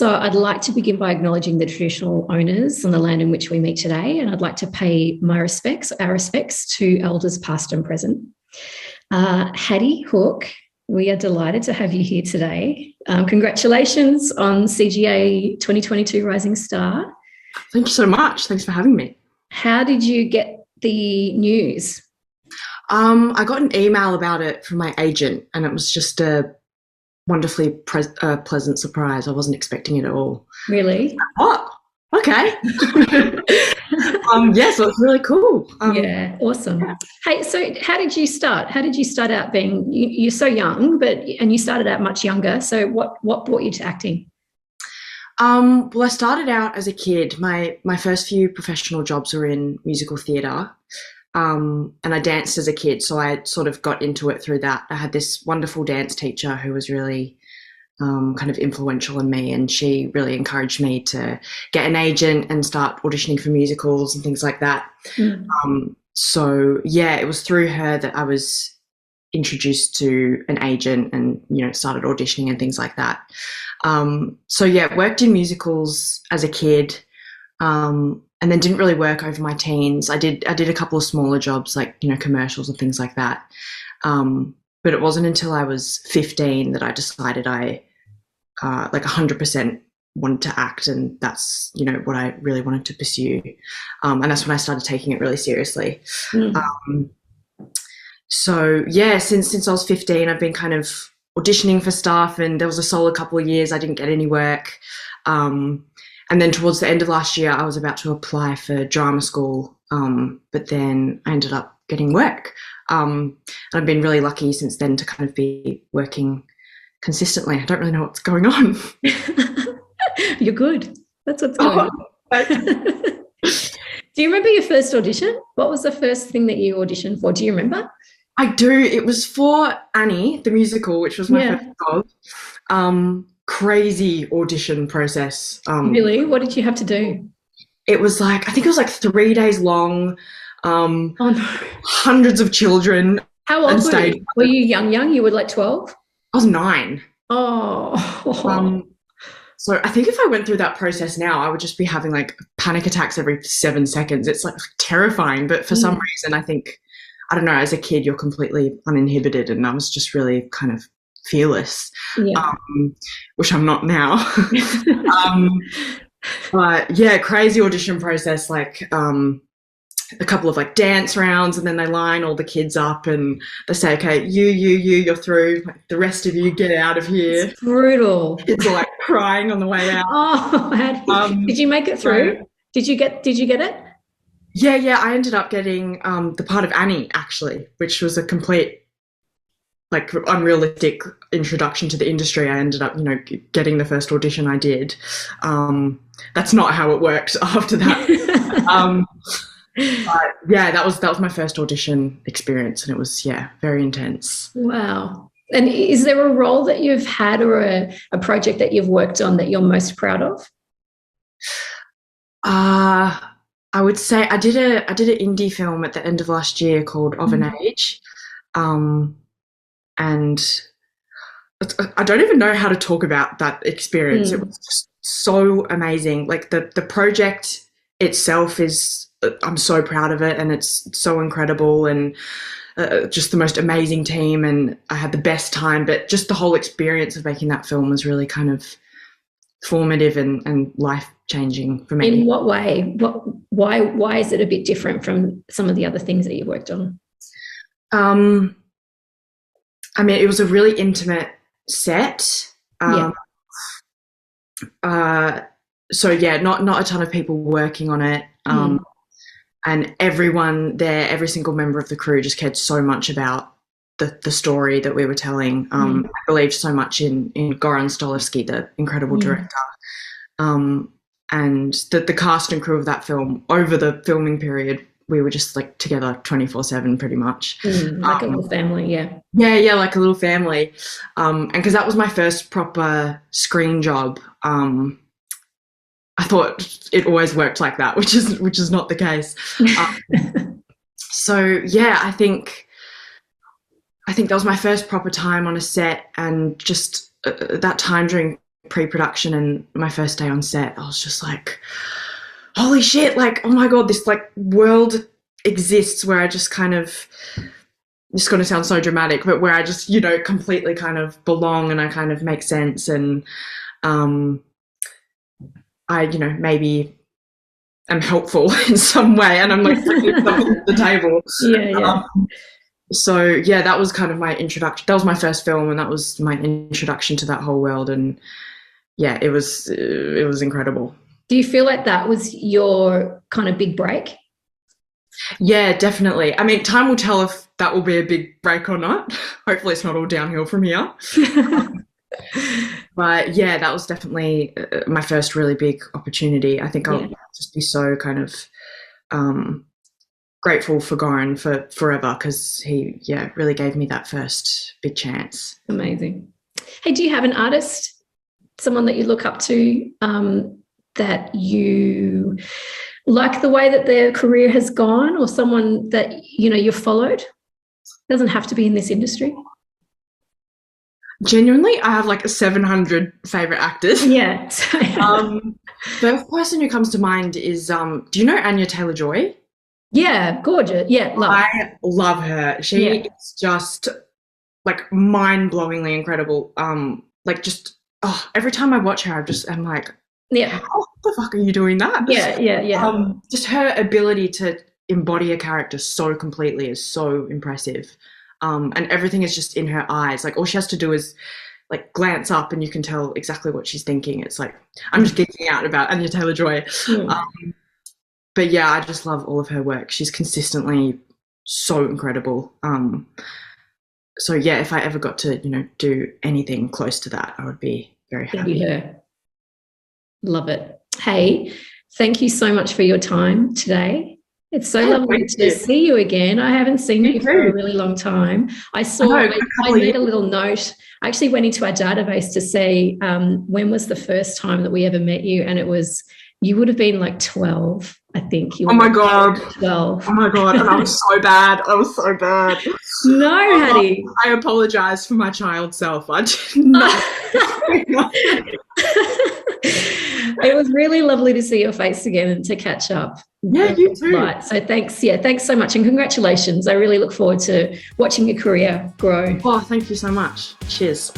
So I'd like to begin by acknowledging the traditional owners on the land in which we meet today, and I'd like to pay our respects to elders past and present. Hattie Hook, we are delighted to have you here today. Congratulations on CGA 2022 Rising Star. Thank you so much. Thanks for having me. How did you get the news? I got an email about it from my agent, and it was just a wonderfully pleasant surprise. I wasn't expecting it at all. Really? Oh, okay. Yeah, so it's really cool. Yeah, awesome. Yeah. Hey, so how did you start? How did you start out being? You're so young, and you started out much younger. So what brought you to acting? Well, I started out as a kid. My first few professional jobs were in musical theatre. And I danced as a kid, so I sort of got into it through that. I had this wonderful dance teacher who was really kind of influential in me, and she really encouraged me to get an agent and start auditioning for musicals and things like that. So yeah, it was through her that I was introduced to an agent and, started auditioning and things like that. So yeah, worked in musicals as a kid. And then didn't really work over my teens. I did a couple of smaller jobs, like, commercials and things like that. But it wasn't until I was 15 that I decided I 100% wanted to act, and that's, what I really wanted to pursue. And that's when I started taking it really seriously. So yeah, since I was 15, I've been kind of auditioning for stuff, and there was a solid couple of years I didn't get any work. And then towards the end of last year, I was about to apply for drama school, but then I ended up getting work. And I've been really lucky since then to kind of be working consistently. I don't really know what's going on. You're good. That's what's going on. Do you remember your first audition? What was the first thing that you auditioned for? Do you remember? I do. It was for Annie, the musical, which was my first job. Crazy audition process. Really? What did you have to do? It was I think it was 3 days long. Oh, no. Hundreds of children. How old were you? Were you young? You were like 12? I was 9. Oh. So I think if I went through that process now, I would just be having panic attacks every 7 seconds. It's terrifying. But for some reason, I think, I don't know, as a kid, you're completely uninhibited, and I was just really kind of fearless, which I'm not now. But yeah, crazy audition process, a couple of dance rounds, and then they line all the kids up and they say, okay, you're through, the rest of you get out of here. It's brutal. Kids are crying on the way out. Oh, did you make it through? So, did you get it? Yeah, I ended up getting the part of Annie, actually, which was a complete unrealistic introduction to the industry. I ended up, getting the first audition I did. That's not how it worked after that. But yeah, that was my first audition experience, and it was, very intense. Wow. And is there a role that you've had or a project that you've worked on that you're most proud of? I would say I did an indie film at the end of last year called Of an Age. And I don't even know how to talk about that experience. It was just so amazing. The project itself I'm so proud of it, and it's so incredible, and just the most amazing team, and I had the best time. But just the whole experience of making that film was really kind of formative and life-changing for me. In what way? Why is it a bit different from some of the other things that you worked on? I mean, it was a really intimate set. So yeah, not a ton of people working on it. And everyone there, every single member of the crew just cared so much about the story that we were telling. I believed so much in Goran Stolevski, the incredible director. And the cast and crew of that film, over the filming period, we were just together 24/7 pretty much. Like a little family, yeah. Yeah, like a little family. And because that was my first proper screen job, I thought it always worked like that, which is not the case. So yeah, I think that was my first proper time on a set, and just that time during pre-production and my first day on set, I was just like, holy shit, like, oh my God, this like world exists where I just kind of, it's going to sound so dramatic, but where I just, you know, completely kind of belong and I kind of make sense. And I, you know, maybe am helpful in some way and I'm like bringing something to the table. Yeah. So yeah, that was kind of my introduction. That was my first film and that was my introduction to that whole world. And yeah, it was incredible. Do you feel like that was your kind of big break? Yeah, definitely. I mean, time will tell if that will be a big break or not. Hopefully it's not all downhill from here. But yeah, that was definitely my first really big opportunity. I think I'll just be so kind of grateful for Goran for forever because he, really gave me that first big chance. Amazing. Hey, do you have an artist, someone that you look up to, that you like the way that their career has gone, or someone that, you know, you've followed? Doesn't have to be in this industry. Genuinely, I have like 700 favorite actors. Yeah. First person who comes to mind is, do you know Anya Taylor-Joy? Yeah, gorgeous. Yeah, I love her. She is just like mind-blowingly incredible. Like just every time I watch her, I'm like, how the fuck are you doing that? Yeah. Just her ability to embody a character so completely is so impressive. And everything is just in her eyes. Like all she has to do is like glance up and you can tell exactly what she's thinking. It's like, I'm just geeking out about Anya Taylor-Joy. But yeah, I just love all of her work. She's consistently so incredible. So yeah, if I ever got to, you know, do anything close to that, I would be very happy. Her. Love it. Hey, thank you so much for your time today. It's so lovely to see you again. I haven't seen you for a really long time. I made a little note. I actually went into our database to see when was the first time that we ever met you, and you would have been like 12, I think. Oh my God. 12. Oh my God. And I was so bad. No, Hattie. I apologise for my child self. I did not. It was really lovely to see your face again and to catch up. Yeah, you too. Right. So thanks. Yeah, thanks so much and congratulations. I really look forward to watching your career grow. Oh, thank you so much. Cheers.